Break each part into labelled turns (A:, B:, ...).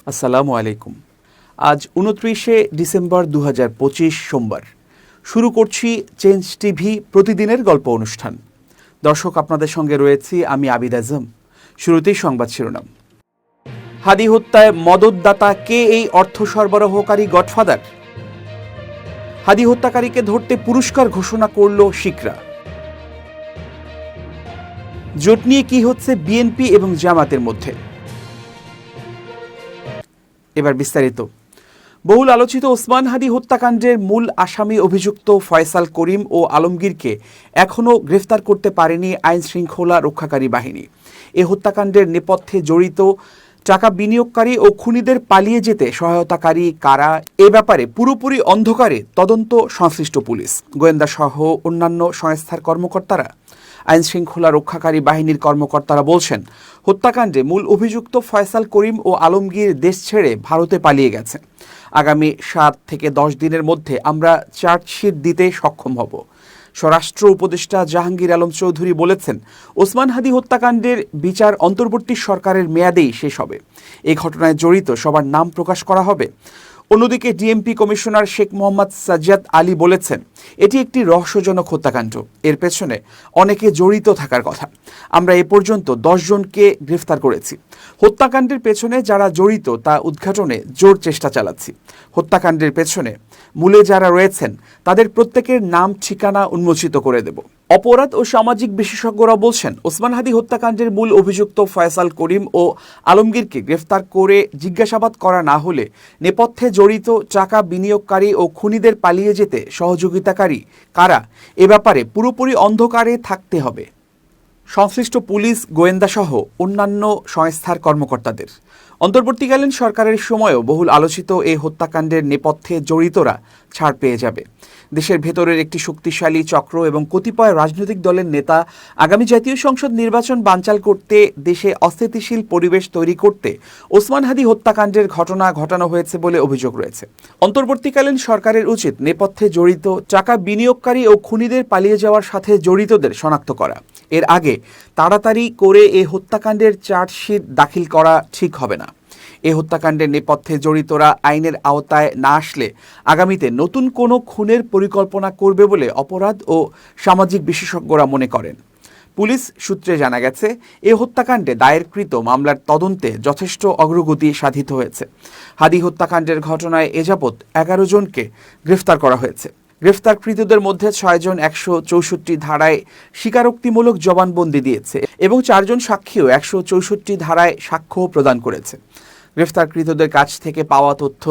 A: আসসালামু আলাইকুম। আজ ২৯শে ডিসেম্বর ২০২৫ সোমবার। শুরু করছি চেঞ্জ টিভি প্রতিদিনের গল্প অনুষ্ঠান। দর্শক, আপনাদের সঙ্গে রয়েছি আমি আবিদ আজম। শুরুতেই সংবাদ শিরোনাম। হাদি হত্যায় মদতদাতা কে এই অর্থ সরবরাহকারী গডফাদার? হাদি হত্যাকারীকে ধরতে পুরস্কার ঘোষণা করল শিকরা। জোট নিয়ে কি হচ্ছে বিএনপি এবং জামাতের মধ্যে? এবার বিস্তারিত। বহুল আলোচিত ওসমান হাদি হত্যাকাণ্ডের মূল আসামি অভিযুক্ত ফয়সাল করিম ও আলমগীরকে এখনও গ্রেফতার করতে পারেনি আইন শৃঙ্খলা রক্ষাকারী বাহিনী। এ হত্যাকাণ্ডের নেপথ্যে জড়িত টাকা বিনিয়োগকারী ও খুনিদের পালিয়ে যেতে সহায়তাকারী কারা, এ ব্যাপারে পুরোপুরি অন্ধকারে তদন্ত সংশ্লিষ্ট পুলিশ, গোয়েন্দা সহ অন্যান্য সংস্থার কর্মকর্তারা। আইন শৃঙ্খলা রক্ষাকারী বাহিনীর কর্মকর্তারা বলছেন, হত্যাকাণ্ডে মূল অভিযুক্ত ফয়সাল করিম ও আলমগীর দেশ ছেড়ে ভারতে পালিয়ে গেছে। আগামী ৭ থেকে ১০ দিনের মধ্যে আমরা চার্জশিট দিতে সক্ষম হব। স্বরাষ্ট্র উপদেষ্টা জাহাঙ্গীর আলম চৌধুরী বলেছেন, ওসমান হাদি হত্যাকাণ্ডের বিচার অন্তর্বর্তী সরকারের মেয়াদেই শেষ হবে। এই ঘটনায় জড়িত সবার নাম প্রকাশ করা হবে। অন্যদিকে ডিএমপি কমিশনার শেখ মোহাম্মদ সাজ্জাদ আলী বলেছেন, এটি একটি রহস্যজনক হত্যাকাণ্ড, এর পেছনে অনেকে জড়িত থাকার কথা। আমরা এ পর্যন্ত ১০ জনকে গ্রেফতার করেছি। হত্যাকাণ্ডের পেছনে যারা জড়িত তা উদ্ঘাটনে জোর চেষ্টা চালাচ্ছি। হত্যাকাণ্ডের পেছনে মূলে যারা রয়েছেন তাদের প্রত্যেকের নাম ঠিকানা উন্মোচিত করে দেব। অপরাধ ও সামাজিক বিশেষজ্ঞরা বলছেন, ওসমান হাদি হত্যাকাণ্ডের মূল অভিযুক্ত ফয়সাল করিম ও আলমগীরকে গ্রেফতার করে জিজ্ঞাসাবাদ করা না হলে নেপথ্যে জড়িত টাকা বিনিয়োগকারী ও খুনিদের পালিয়ে যেতে সহযোগিতাকারী কারা, এ ব্যাপারে পুরোপুরি অন্ধকারে থাকতে হবে সংশ্লিষ্ট পুলিশ, গোয়েন্দাসহ অন্যান্য সংস্থার কর্মকর্তাদের। অন্তর্বর্তীকালীন সরকারের সময়ও বহুল আলোচিত এই হত্যাকাণ্ডের নেপথ্যে জড়িতরা ছাড় পেয়ে যাবে। দেশের ভেতরের একটি শক্তিশালী চক্র এবং কতিপয় রাজনৈতিক দলের নেতা আগামী জাতীয় সংসদ নির্বাচন বানচাল করতে, দেশে অস্থিতিশীল পরিবেশ তৈরি করতে ওসমান হাদি হত্যাকাণ্ডের ঘটনা ঘটানো হয়েছে বলে অভিযোগ রয়েছে। অন্তর্বর্তীকালীন সরকারের উচিত নেপথ্যে জড়িত টাকা বিনিয়োগকারী ও খুনিদের পালিয়ে যাওয়ার সাথে জড়িতদের শনাক্ত করা। এর আগে তাড়াতাড়ি করে এ হত্যাকাণ্ডের চার্জশিট দাখিল করা ঠিক হবে না। এ হত্যাকাণ্ডের নেপথ্যে জড়িতরা আইনের আওতায় না আসলে আগামীতে নতুন কোনো খুনের পরিকল্পনা করবে বলে অপরাধ ও সামাজিক বিশেষজ্ঞরা মনে করেন। পুলিশ সূত্রে জানা গেছে, এ হত্যাকাণ্ডে দায়েরকৃত মামলার তদন্তে যথেষ্ট অগ্রগতি সাধিত হয়েছে। হাদি হত্যাকাণ্ডের ঘটনায় এ যাবৎ ১১ জনকে গ্রেফতার করা হয়েছে। গ্রেফতারকৃতদের মধ্যে ৬ জন ১৬৪ ধারায় স্বীকারোক্তিমূলক জবানবন্দি দিয়েছে এবং ৪ জন সাক্ষীও ১৬৪ ধারায় সাক্ষ্য প্রদান করেছে। গ্রেফতারকৃতদের কাছ থেকে পাওয়া তথ্য,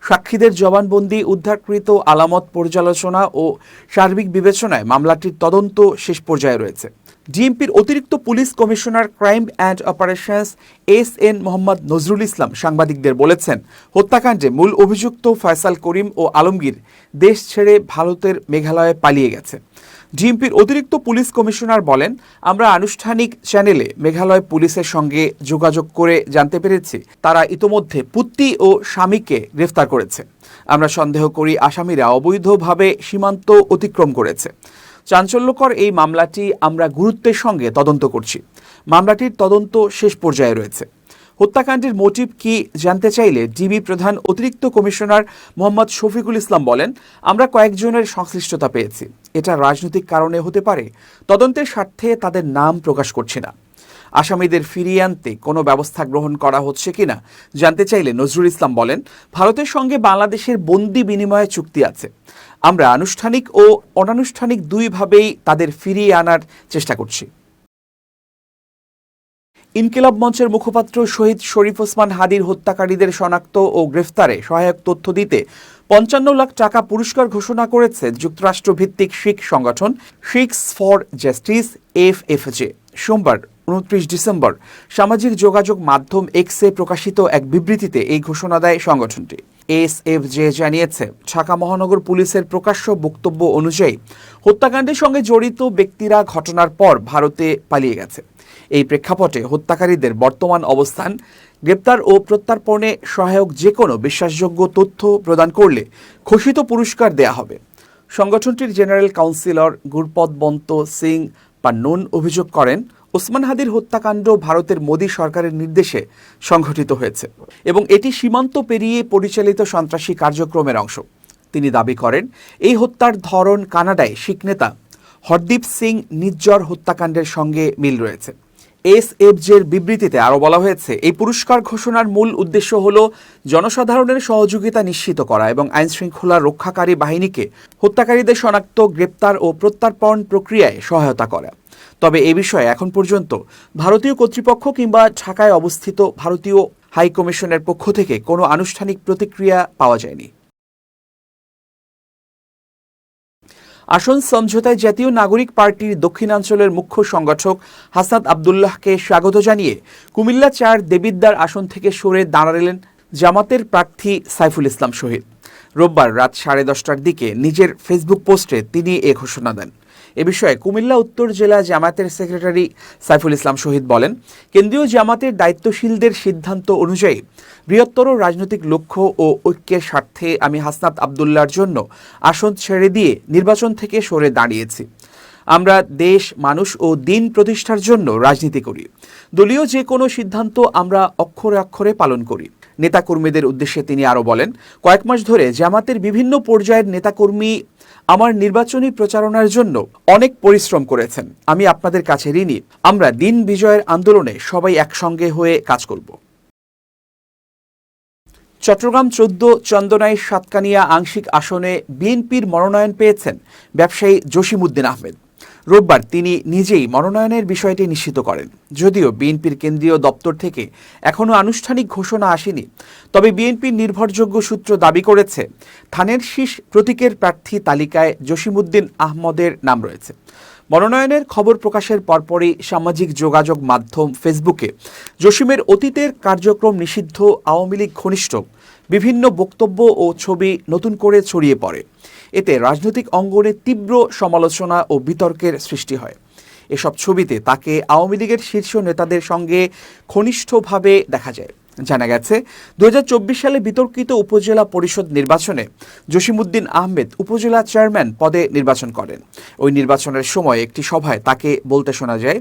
A: সাক্ষীদের জবানবন্দি, উদ্ধারকৃত আলামত পর্যালোচনা ও সার্বিক বিবেচনায় মামলাটির তদন্ত শেষ পর্যায়ে রয়েছে। ডিএমপির অতিরিক্ত police commissioner crime and operations S N. Mohammad Nazrul Islam সাংবাদিকদের বলেছেন, হত্যাকাণ্ডে মূল অভিযুক্ত ফয়সাল করিম ও আলমগীর দেশ ছেড়ে ভারতের মেঘালয়ে পালিয়ে গেছে। ডিএমপির অতিরিক্ত পুলিশ কমিশনার বলেন, আমরা আনুষ্ঠানিক চ্যানেলে মেঘালয় পুলিশের সঙ্গে যোগাযোগ করে জানতে পেরেছি তারা ইতোমধ্যে পুত্তি ও স্বামীকে গ্রেফতার করেছে। আমরা সন্দেহ করি আসামিরা অবৈধভাবে সীমান্ত অতিক্রম করেছে। চাঞ্চল্যকর এই মামলাটি আমরা গুরুত্বের সঙ্গে তদন্ত করছি। মামলাটির তদন্ত শেষ পর্যায়ে রয়েছে। হত্যাকাণ্ডের মোটিভ কি জানতে চাইলে ডিবি প্রধান অতিরিক্ত কমিশনার মোহাম্মদ শফিকুল ইসলাম বলেন, আমরা কয়েকজনের সংশ্লিষ্টতা পেয়েছি। এটা রাজনৈতিক কারণে হতে পারে। তদন্তের স্বার্থে তাদের নাম প্রকাশ করছি না। আসামিদের ফিরিয়ে আনতে কোনো ব্যবস্থা গ্রহণ করা হচ্ছে কিনা জানতে চাইলে নজরুল ইসলাম বলেন, ভারতের সঙ্গে বাংলাদেশের বন্দি বিনিময় চুক্তি আছে। আমরা আনুষ্ঠানিক ও অনানুষ্ঠানিক দুইভাবেই তাদের ফিরিয়ে আনার চেষ্টা করছি। ইনকিলাব মঞ্চের মুখপাত্র শহীদ শরীফ ওসমান হাদির হত্যাকারীদের শনাক্ত ও গ্রেফতারে সহায়ক তথ্য দিতে ৫৫ লাখ টাকা পুরস্কার ঘোষণা করেছে যুক্তরাষ্ট্রভিত্তিক শিখ সংগঠন শিখস ফর জাস্টিস এফএফজে। সোমবার ২৯ ডিসেম্বর সামাজিক যোগাযোগ মাধ্যম এক্সে প্রকাশিত এক বিবৃতিতে এই ঘোষণা দেয় সংগঠনটি। এসএফজে জানিয়েছে, ঢাকা মহানগর পুলিশের প্রকাশ্য বক্তব্য অনুযায়ী হত্যাকাণ্ডের সঙ্গে জড়িত ব্যক্তিরা ঘটনার পর ভারতে পালিয়ে গেছে। এই প্রেক্ষাপটে হত্যাকারীদের বর্তমান অবস্থান, গ্রেপ্তার ও প্রত্যর্পণে সহায়ক যে কোনো বিশ্বাসযোগ্য তথ্য প্রদান করলে ঘোষিত পুরস্কার দেয়া হবে। সংগঠনটির জেনারেল কাউন্সিলর গুরপদ বন্ত সিং পান্নুন অভিযোগ করেন, ওসমান হাদির হত্যাকাণ্ড ভারতের মোদী সরকারের নির্দেশে সংঘটিত হয়েছে এবং এটি সীমান্ত পেরিয়ে পরিচালিত সন্ত্রাসী কার্যক্রমের অংশ। তিনি দাবি করেন, এই হত্যার ধরন কানাডায় শিখ নেতা হরদীপ সিং নিজ্জর হত্যাকাণ্ডের সঙ্গে মিল রয়েছে। এসএফজের বিবৃতিতে আরও বলা হয়েছে, এই পুরস্কার ঘোষণার মূল উদ্দেশ্য হল জনসাধারণের সহযোগিতা নিশ্চিত করা এবং আইনশৃঙ্খলা রক্ষাকারী বাহিনীকে হত্যাকারীদের শনাক্ত, গ্রেপ্তার ও প্রত্যর্পণ প্রক্রিয়ায় সহায়তা করা। তবে এ বিষয়ে এখন পর্যন্ত ভারতীয় কর্তৃপক্ষ কিংবা ঢাকায় অবস্থিত ভারতীয় হাই কমিশনের পক্ষ থেকে কোনো আনুষ্ঠানিক প্রতিক্রিয়া পাওয়া যায়নি। আসন সমঝোতায় জাতীয় নাগরিক পার্টির দক্ষিণাঞ্চলের মুখ্য সংগঠক হাসনাত আবদুল্লাহকে স্বাগত জানিয়ে কুমিল্লা ৪ দেবিদ্বার আসন থেকে সরে দাঁড়ালেন জামাতের প্রার্থী সাইফুল ইসলাম শহীদ। রোববার রাত 10:30টার দিকে নিজের ফেসবুক পোস্টে তিনি এ ঘোষণা দেন। এ বিষয়ে কুমিল্লা উত্তর জেলা জামায়াতের সেক্রেটারি সাইফুল ইসলাম শহীদ বলেন, কেন্দ্রীয় জামাতের দায়িত্বশীলদের সিদ্ধান্ত অনুযায়ী বৃহত্তর রাজনৈতিক লক্ষ্য ও ঐক্যের স্বার্থে আমি হাসনাত আবদুল্লাহর জন্য আসন ছেড়ে দিয়ে নির্বাচন থেকে সরে দাঁড়িয়েছি। আমরা দেশ, মানুষ ও দিন প্রতিষ্ঠার জন্য রাজনীতি করি। দলীয় যে কোনো সিদ্ধান্ত আমরা অক্ষরে অক্ষরে পালন করি। নেতাকর্মীদের উদ্দেশ্যে তিনি আরও বলেন, কয়েক মাস ধরে জামাতের বিভিন্ন পর্যায়ের নেতাকর্মী আমার নির্বাচনী প্রচারণার জন্য অনেক পরিশ্রম করেছেন। আমি আপনাদের কাছে ঋণী। আমরা দিন বিজয়ের আন্দোলনে সবাই একসঙ্গে হয়ে কাজ করব। চট্টগ্রাম ১৪ চন্দনাইশ সাতকানিয়া আংশিক আসনে বিএনপির মনোনয়ন পেয়েছেন ব্যবসায়ী জসিমউদ্দিন আহমেদ। রোববার তিনি নিজেই মনোনয়নের বিষয়টি নিশ্চিত করেন। যদিও বিএনপির কেন্দ্রীয় দপ্তর থেকে এখনও আনুষ্ঠানিক ঘোষণা আসেনি, তবে বিএনপির নির্ভরযোগ্য সূত্র দাবি করেছে, ধানের শীষ প্রতীকের প্রার্থী তালিকায় জসিমউদ্দিন আহমদের নাম রয়েছে। মনোনয়নের খবর প্রকাশের পরপরই সামাজিক যোগাযোগ মাধ্যম ফেসবুকে জসিমের অতীতের কার্যক্রম নিষিদ্ধ, আওয়ামী লীগ ঘনিষ্ঠ বিভিন্ন বক্তব্য ও ছবি নতুন করে ছড়িয়ে পড়ে। এতে রাজনৈতিক অঙ্গনে তীব্র সমালোচনা ও বিতর্কের সৃষ্টি হয়। এসব ছবিতে তাকে আওয়ামী লীগের শীর্ষ নেতাদের সঙ্গে ঘনিষ্ঠভাবে দেখা যায়। জানা গেছে, ২০২৪ সালে বিতর্কিত উপজেলা পরিষদ নির্বাচনে জসিমউদ্দিন আহমেদ উপজেলা চেয়ারম্যান পদে নির্বাচন করেন। ওই নির্বাচনের সময় একটি সভায় তাকে বলতে শোনা যায়,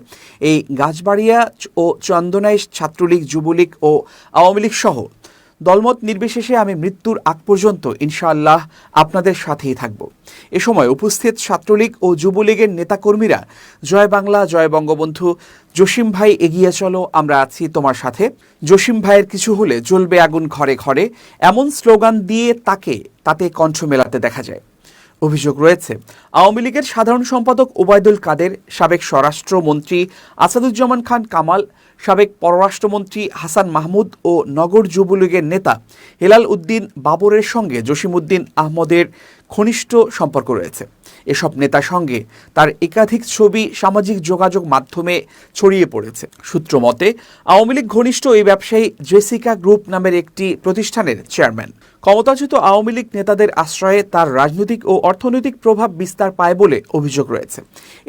A: এই গাছবাড়িয়া ও চন্দনাইশ ছাত্রলীগ, যুবলীগ ও আওয়ামী লীগ সহ দলমত নির্বিশেষে আমি মৃত্যুর আগ পর্যন্ত ইনশাআল্লাহ আপনাদের সাথেই থাকব। এ সময় উপস্থিত ছাত্রলীগ ও যুবলীগের নেতাকর্মীরা জয় বাংলা, জয় বঙ্গবন্ধু, জসিম ভাই এগিয়ে চলো, আমরা আছি তোমার সাথে, জসিম ভাইয়ের কিছু হলে জ্বলবে আগুন ঘরে ঘরে এমন স্লোগান দিয়ে তাতে কণ্ঠ মেলাতে দেখা যায়। অভিযোগ রয়েছে, আওয়ামী লীগের সাধারণ সম্পাদক ওবায়দুল কাদের, সাবেক স্বরাষ্ট্রমন্ত্রী আসাদুজ্জামান খান কামাল, সাবেক পররাষ্ট্রমন্ত্রী হাসান মাহমুদ ও নগর যুবলীগের নেতা হেলাল উদ্দিন বাবরের সঙ্গে জসিমউদ্দিন আহমদের ঘনিষ্ঠ সম্পর্ক রয়েছে। এসব নেতার সঙ্গে তার একাধিক ছবি সামাজিক যোগাযোগ মাধ্যমে ছড়িয়ে পড়েছে। সূত্র মতে, আওয়ামী লীগ ঘনিষ্ঠ এই ব্যবসায়ী জেসিকা গ্রুপ নামের একটি প্রতিষ্ঠানের চেয়ারম্যান। ক্ষমতাচ্যুত আওয়ামী লীগ নেতাদের আশ্রয়ে তার রাজনৈতিক ও অর্থনৈতিক প্রভাব বিস্তার পায় বলে অভিযোগ রয়েছে।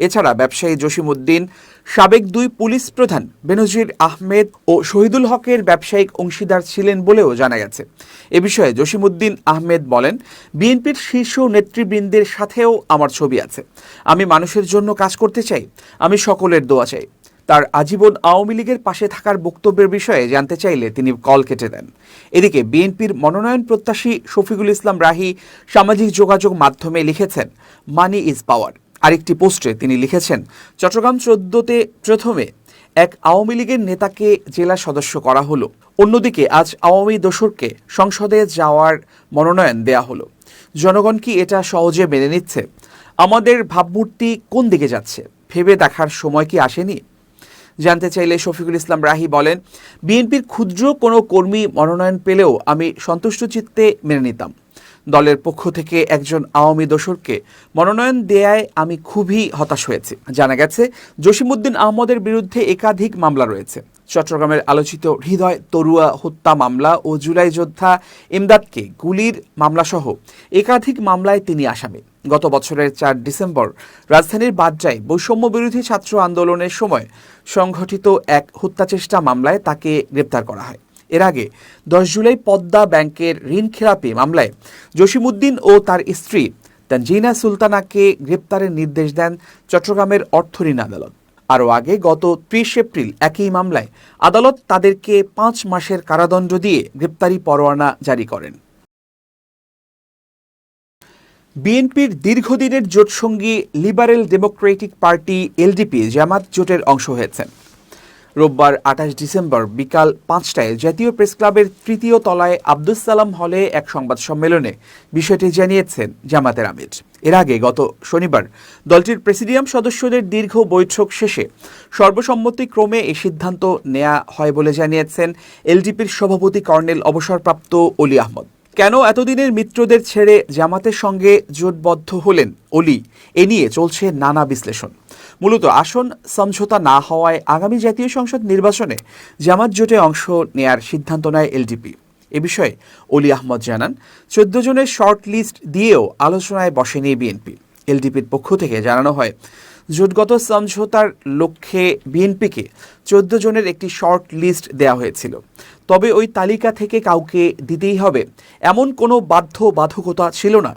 A: এছাড়া ব্যবসায়ী জসিমউদ্দিন সাবেক 2 পুলিশ প্রধান বেনজির আহমেদ ও শহীদুল হকের ব্যবসায়িক অংশীদার ছিলেন বলেও জানা গেছে। এ বিষয়ে জসিমউদ্দিন আহমেদ বলেন, বিএনপির শীর্ষ নেতৃবৃন্দের সাথেও আমার ছবি আছে। আমি মানুষের জন্য কাজ করতে চাই। আমি সকলের দোয়া চাই। তার আজীবন আওয়ামী লীগের পাশে থাকার বক্তব্যের বিষয়ে জানতে চাইলে তিনি কল কেটে দেন। এদিকে বিএনপির মনোনয়ন প্রত্যাশী শফিকুল ইসলাম রাহি সামাজিক যোগাযোগ মাধ্যমে লিখেছেন, মানি ইজ পাওয়ার। আরেকটি পোস্টে তিনি লিখেছেন, চট্টগ্রাম 14-তে প্রথমে এক আওয়ামী লীগের নেতাকে জেলা সদস্য করা হলো, অন্যদিকে আজ আওয়ামী দোসরকে সংসদে যাওয়ার মনোনয়ন দেয়া হলো। জনগণ কি এটা সহজে মেনে নিচ্ছে? আমাদের ভাবমূর্তি কোন দিকে যাচ্ছে ভেবে দেখার সময় কি আসেনি? জানতে চাইলে শফিকুল ইসলাম রাহি বলেন, বিএনপির ক্ষুদ্র কোনো কর্মী মনোনয়ন পেলেও আমি সন্তুষ্ট চিত্তে মেনে নিতাম। দলের পক্ষ থেকে একজন আওয়ামী দোসরকে মনোনয়ন দেয়ায় আমি খুবই হতাশ হয়েছি। জানা গেছে, জসিমউদ্দিন আহমদের বিরুদ্ধে একাধিক মামলা রয়েছে। চট্টগ্রামের আলোচিত হৃদয় তরুয়া হত্যা মামলা ও জুলাই যোদ্ধা ইমদাদকে গুলির মামলাসহ একাধিক মামলায় তিনি আসামি। গত বছরের 4 ডিসেম্বর রাজধানীর বাড্ডায় বৈষম্য বিরোধী ছাত্র আন্দোলনের সময় সংঘটিত এক হত্যাচেষ্টা মামলায় তাকে গ্রেপ্তার করা হয়। এর আগে 10 জুলাই পদ্মা ব্যাংকের ঋণ খেলাপি মামলায় জসিমউদ্দিন ও তার স্ত্রী তানজিনা সুলতানাকে গ্রেপ্তারের নির্দেশ দেন চট্টগ্রামের অর্থ ঋণ আদালত। আরও আগে গত ৩০ এপ্রিল একই মামলায় আদালত তাদেরকে ৫ মাসের কারাদণ্ড দিয়ে গ্রেপ্তারি পরোয়ানা জারি করেন। বিএনপির দীর্ঘদিনের জোটসঙ্গী লিবারেল ডেমোক্রেটিক পার্টি এলডিপি জামাত জোটের অংশ হয়েছেন। রোববার ২৮ ডিসেম্বর বিকাল ৫টায় জাতীয় প্রেসক্লাবের তৃতীয় তলায় আব্দুস সালাম হলে এক সংবাদ সম্মেলনে বিষয়টি জানিয়েছেন জামাতের আমির। এর আগে গত শনিবার দলটির প্রেসিডিয়াম সদস্যদের দীর্ঘ বৈঠক শেষে সর্বসম্মতিক্রমে এই সিদ্ধান্ত নেওয়া হয় বলে জানিয়েছেন এলডিপির সভাপতি কর্নেল অবসরপ্রাপ্ত অলি আহমদ। কেন এতদিনের মিত্রদের ছেড়ে জামাতের সঙ্গে জোটবদ্ধ হলেন অলি, এ নিয়ে চলছে নানা বিশ্লেষণ। মূলত আসন সমঝোতা না হওয়ায় আগামী জাতীয় সংসদ নির্বাচনে জামাত জোটে অংশ নেয়ার সিদ্ধান্ত নেয় এলডিপি। এ বিষয়ে অলি আহমদ জানান, ১৪ জনের শর্ট লিস্ট দিয়েও আলোচনায় বসেনি বিএনপি। এলডিপির পক্ষ থেকে জানানো হয়, জোটগত সমঝোতার লক্ষ্যে বিএনপিকে ১৪ জনের একটি শর্ট লিস্ট দেওয়া হয়েছিল। তবে ওই তালিকা থেকে কাউকে দিতেই হবে এমন কোনো বাধ্যবাধকতা ছিল না।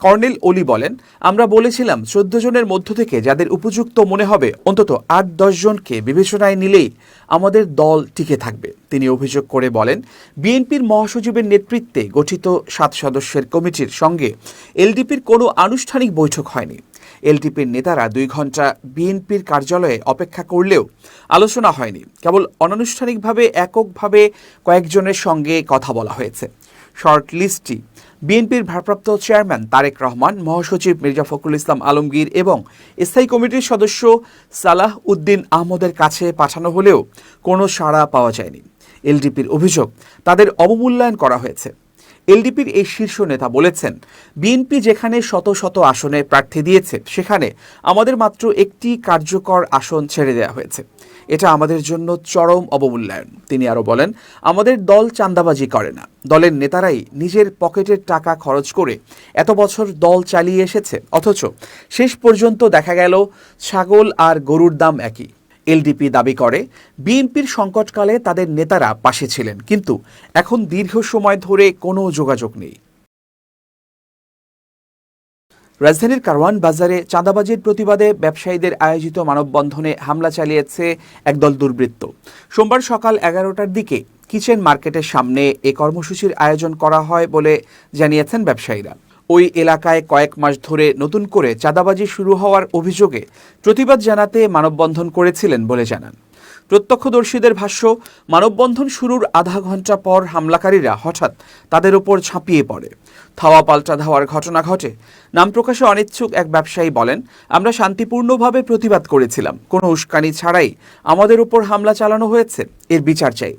A: কর্নেল অলি বলেন, আমরা বলেছিলাম ১৪ জনের মধ্য থেকে যাদের উপযুক্ত মনে হবে অন্তত ৮-১০ জনকে বিবেচনায় নিলেই আমাদের দল টিকে থাকবে। তিনি অভিযোগ করে বলেন, বিএনপির মহাসচিবের নেতৃত্বে গঠিত ৭ সদস্যের কমিটির সঙ্গে এলডিপির কোনো আনুষ্ঠানিক বৈঠক হয়নি। এলডিপির নেতারা ২ ঘন্টা বিএনপির কার্যালয়ে অপেক্ষা করলেও আলোচনা হয়নি। কেবল অনানুষ্ঠানিকভাবে এককভাবে কয়েকজনের সঙ্গে কথা বলা হয়েছে। শর্ট লিস্টটি বিএনপির ভারপ্রাপ্ত চেয়ারম্যান তারেক রহমান, মহাসচিব মির্জা ফখরুল ইসলাম আলমগীর এবং স্থায়ী কমিটির সদস্য সালাহ উদ্দিন আহমদের কাছে পাঠানো হলেও কোনো সাড়া পাওয়া যায়নি। এলডিপির অভিযোগ, তাদের অবমূল্যায়ন করা হয়েছে। এলডিপির এই শীর্ষ নেতা বলেছেন, বিএনপি যেখানে শত শত আসনে প্রার্থী দিয়েছে সেখানে আমাদের মাত্র একটি কার্যকর আসন ছেড়ে দেওয়া হয়েছে। এটা আমাদের জন্য চরম অবমূল্যায়ন। তিনি আরও বলেন, আমাদের দল চাঁদাবাজি করে না। দলের নেতারাই নিজের পকেটের টাকা খরচ করে এত বছর দল চালিয়ে এসেছে, অথচ শেষ পর্যন্ত দেখা গেল ছাগল আর গরুর দাম একই। এলডিপি দাবি করে, বিএনপির সংকটকালে তাদের নেতারা পাশে ছিলেন, কিন্তু এখন দীর্ঘ সময় ধরে কোনো যোগাযোগ নেই। রাজধানীর কারওয়ান বাজারে চাঁদাবাজির প্রতিবাদে ব্যবসায়ীদের আয়োজিত মানববন্ধনে হামলা চালিয়েছে একদল দুর্বৃত্ত। সোমবার সকাল ১১টার দিকে কিচেন মার্কেটের সামনে এ কর্মসূচির আয়োজন করা হয় বলে জানিয়েছেন ব্যবসায়ীরা। ওই এলাকায় কয়েক মাস ধরে নতুন করে চাঁদাবাজি শুরু হওয়ার অভিযোগে প্রতিবাদ জানাতে মানববন্ধন করেছিলেন বলে জানান প্রত্যক্ষদর্শীদের ভাষ্য। মানববন্ধন শুরুর আধা ঘন্টা পর হামলাকারীরা হঠাৎ তাদের ওপর ঝাঁপিয়ে পড়ে। ধাওয়া পাল্টা ধাওয়ার ঘটনা ঘটে। নাম প্রকাশে অনিচ্ছুক এক ব্যবসায়ী বলেন, আমরা শান্তিপূর্ণভাবে প্রতিবাদ করেছিলাম, কোনো উস্কানি ছাড়াই আমাদের ওপর হামলা চালানো হয়েছে, এর বিচার চাই।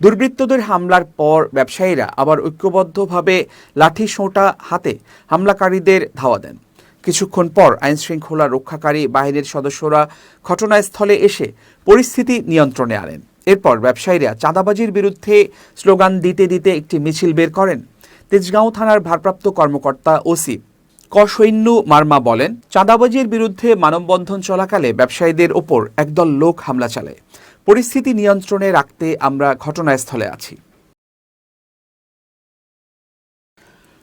A: দুর্বৃত্তদের হামলার পর ব্যবসায়ীরা আবার ঐক্যবদ্ধভাবে লাঠি সোঁটা হাতে হামলাকারীদের ধাওয়া দেন। কিছুক্ষণ পর আইনশৃঙ্খলা রক্ষাকারী বাহিনীর সদস্যরা ঘটনাস্থলে এসে পরিস্থিতি নিয়ন্ত্রণে আনেন। এরপর ব্যবসায়ীরা চাঁদাবাজির বিরুদ্ধে স্লোগান দিতে দিতে একটি মিছিল বের করেন। তেজগাঁও থানার ভারপ্রাপ্ত কর্মকর্তা ওসি সৈন্য মার্মা বলেন, চাঁদাবাজির বিরুদ্ধে মানববন্ধন চলাকালে ব্যবসায়ীদের ওপর একদল লোক হামলা চালায়। পরিস্থিতি নিয়ন্ত্রণে রাখতে আমরা ঘটনাস্থলে আছি।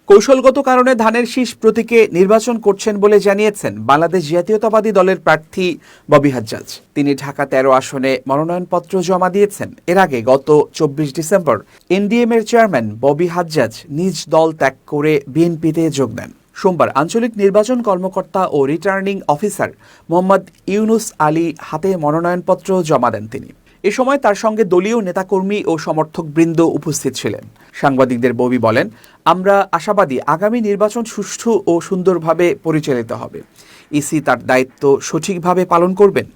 A: কৌশলগত কারণে ধানের শীষ প্রতীকে নির্বাচন করছেন বলে জানিয়েছেন বাংলাদেশ জাতীয়তাবাদী দলের প্রার্থী ববি হাজ্জাজ। তিনি ঢাকা ১৩ আসনে মনোনয়নপত্র জমা দিয়েছেন। এর আগে গত ২৪ ডিসেম্বর এনডিএম-এর চেয়ারম্যান ববি হাজ্জাজ নিজ দল ত্যাগ করে বিএনপিতে যোগ দেন। সোমবার আঞ্চলিক নির্বাচন কর্মকর্তা ও রিটার্নিং অফিসার মোহাম্মদ ইউনুস আলী হাতে মনোনয়নপত্র জমা দেন তিনি। এ সময় তার সঙ্গে দলীয় নেতাকর্মী ও সমর্থকবৃন্দ উপস্থিত ছিলেন। সাংবাদিকদের ববি বলেন, আমরা আশাবাদী আগামী নির্বাচন সুষ্ঠু ও সুন্দরভাবে পরিচালিত হবে। ইসি তার দায়িত্ব সঠিকভাবে পালন করবেন।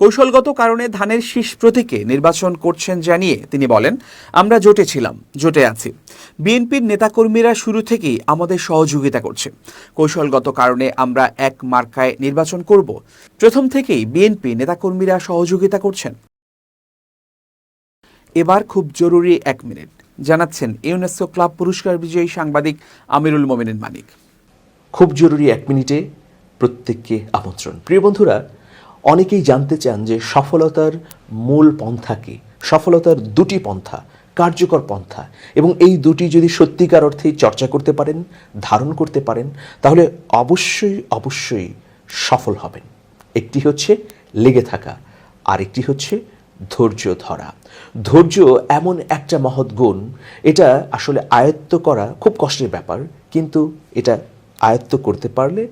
A: কৌশলগত কারণে ধানের শীষ প্রতীকে নির্বাচন করছেন জানিয়ে তিনি বলেন, আমরা জোটে ছিলাম, জোটে আছি। বিএনপির নেতাকর্মীরা শুরু থেকেই আমাদের সহযোগিতা করছে। কৌশলগত কারণে আমরা এক মার্কায় নির্বাচন করব। প্রথম থেকেই বিএনপি নেতাকর্মীরা সহযোগিতা করছেন। এবার খুব জরুরি ১ মিনিট জানাচ্ছেন ইউনেস্কো ক্লাব পুরস্কার বিজয়ী সাংবাদিক আমিরুল মোমিনিন মানিক।
B: খুব জরুরি ১ মিনিটে প্রত্যেককে আমন্ত্রণ। প্রিয় বন্ধুরা, অনেকেই জানতে চান যে সফলতার মূল পন্থা কি। সফলতার দুটি পন্থা, কার্যকর পন্থা, এবং এই দুটি যদি সত্যিকার অর্থেই চর্চা করতে পারেন, ধারণ করতে পারেন, তাহলে অবশ্যই অবশ্যই সফল হবেন। একটি হচ্ছে লেগে থাকা, আরেকটি হচ্ছে ধৈর্য ধরা। ধৈর্য এমন একটা মহৎ গুণ, এটা আসলে আয়ত্ত করা খুব কষ্টের ব্যাপার, কিন্তু এটা আয়ত্ত করতে পারলে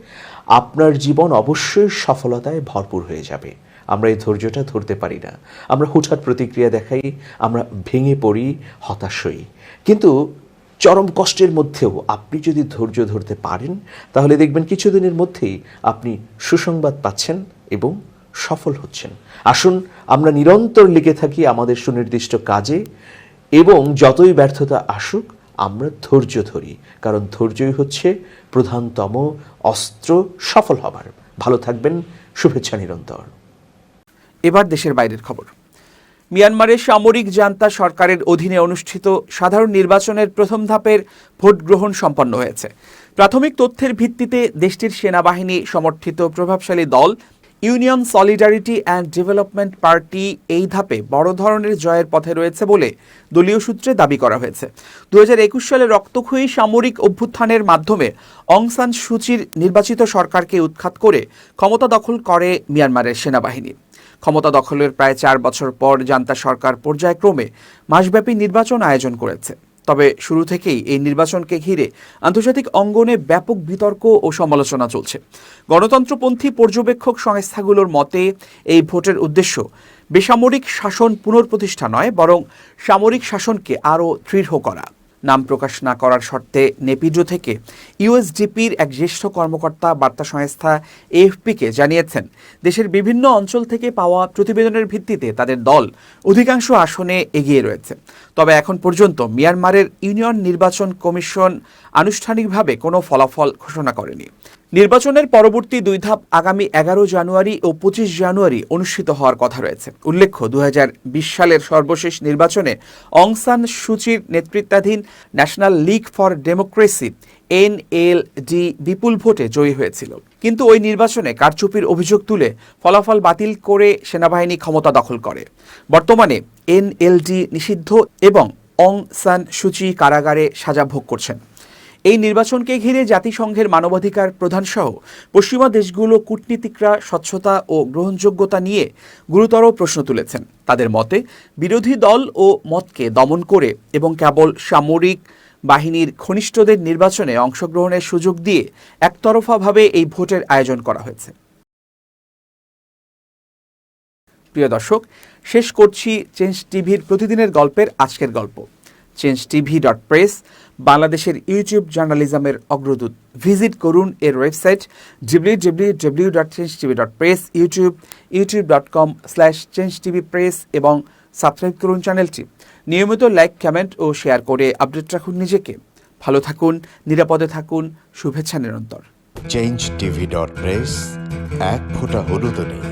B: আপনার জীবন অবশ্যই সফলতায় ভরপুর হয়ে যাবে। আমরা এই ধৈর্যটা ধরতে পারি না, আমরা হুটহাট প্রতিক্রিয়া দেখাই, আমরা ভেঙে পড়ি, হতাশ হই। কিন্তু চরম কষ্টের মধ্যেও আপনি যদি ধৈর্য ধরতে পারেন, তাহলে দেখবেন কিছুদিনের মধ্যেই আপনি সুসংবাদ পাচ্ছেন এবং সফল হচ্ছেন। আসুন আমরা নিরন্তর লেগে থাকি আমাদের সুনির্দিষ্ট কাজে, এবং যতই ব্যর্থতা আসুক আমরা ধৈর্য ধরি, কারণ ধৈর্যই হচ্ছে প্রধানতম অস্ত্র সফল হবার। ভালো থাকবেন, শুভেচ্ছা নিরন্তর।
A: এবার দেশের বাইরের খবর। মিয়ানমারের সামরিক জান্তা সরকারের অধীনে অনুষ্ঠিত সাধারণ নির্বাচনের প্রথম ধাপের ভোট গ্রহণ সম্পন্ন হয়েছে। প্রাথমিক তথ্যের ভিত্তিতে দেশটির সেনাবাহিনী সমর্থিত প্রভাবশালী দল union solidarity and development party এই ধাপে বড় ধরনের জয়ের পথে রয়েছে বলে দলীয় সূত্রে দাবি করা হয়েছে। 2021 সালে রক্তক্ষয়ী সামরিক অভ্যুত্থানের মাধ্যমে অং সান সুচির নির্বাচিত সরকারকে উৎখাত করে ক্ষমতা দখল করে মিয়ানমারের সেনাবাহিনী। ক্ষমতা দখলের প্রায় 4 বছর পর জান্তা সরকার পর্যায়ক্রমে মাসব্যাপী নির্বাচন আয়োজন করেছে। তবে শুরু থেকেই এই নির্বাচনকে ঘিরে আন্তর্জাতিক অঙ্গনে ব্যাপক বিতর্ক ও সমালোচনা চলছে। গণতন্ত্রপন্থী পর্যবেক্ষক সংস্থাগুলোর মতে এই ভোটের উদ্দেশ্য বেসামরিক শাসন পুনঃপ্রতিষ্ঠা নয়, বরং সামরিক শাসনকে আরও দৃঢ় করা। নাম প্রকাশ না করার শর্তে নেপিডো থেকে ইউএসডিপির এক জ্যেষ্ঠ কর্মকর্তা বার্তা সংস্থা এএফপিকে জানিয়েছেন, দেশের বিভিন্ন অঞ্চল থেকে পাওয়া প্রতিবেদনের ভিত্তিতে তাদের দল অধিকাংশ আসনে এগিয়ে রয়েছে। তবে এখন পর্যন্ত মিয়ানমারের ইউনিয়ন নির্বাচন কমিশন আনুষ্ঠানিকভাবে কোনো ফলাফল ঘোষণা করেনি। নির্বাচনের পরবর্তী 2 ধাপ আগামী 11 জানুয়ারি ও 25 জানুয়ারি অনুষ্ঠিত হওয়ার কথা রয়েছে। উল্লেখ্য, 2020 সালের সর্বশেষ নির্বাচনে অং সান সুচির নেতৃত্বাধীন National League for Democracy NLD বিপুল ভোটে জয়ী হয়েছিল, কিন্তু ওই নির্বাচনে কারচুপির অভিযোগ তুলে ফলাফল বাতিল করে সেনাবাহিনী ক্ষমতা দখল করে। বর্তমানে এনএলডি নিষিদ্ধ এবং অং সান সুচি কারাগারে সাজা ভোগ করছেন। এই নির্বাচনকে ঘিরে জাতিসংঘের মানবাধিকার প্রধানসহ পশ্চিমা দেশগুলো কূটনীতিকরা স্বচ্ছতা ও গ্রহণযোগ্যতা নিয়ে গুরুতর প্রশ্ন তুলেছেন। তাদের মতে, বিরোধী দল ও মতকে দমন করে এবং কেবল সামরিক বাহিনীর ঘনিষ্ঠদের নির্বাচনে অংশগ্রহণের সুযোগ দিয়ে একতরফাভাবে এই ভোটের আয়োজন করা হয়েছে। প্রিয় দর্শক, শেষ করছি চেঞ্জ টিভির প্রতিদিনের গল্পের আজকের গল্প। changetv.press বাংলাদেশের ইউটিউব জার্নালিজমের অগ্রদূত। ভিজিট করুন এর ওয়েবসাইট www.changetv.press, youtube.com/changetvpress এবং সাবস্ক্রাইব করুন চ্যানেলটি। নিয়মিত লাইক, কমেন্ট ও শেয়ার করে আপডেট রাখুন নিজেকে। ভালো থাকুন, নিরাপদে থাকুন, শুভেচ্ছা নিরন্তর।
C: changetv.press, এক ফোঁটা হলুদও নেই।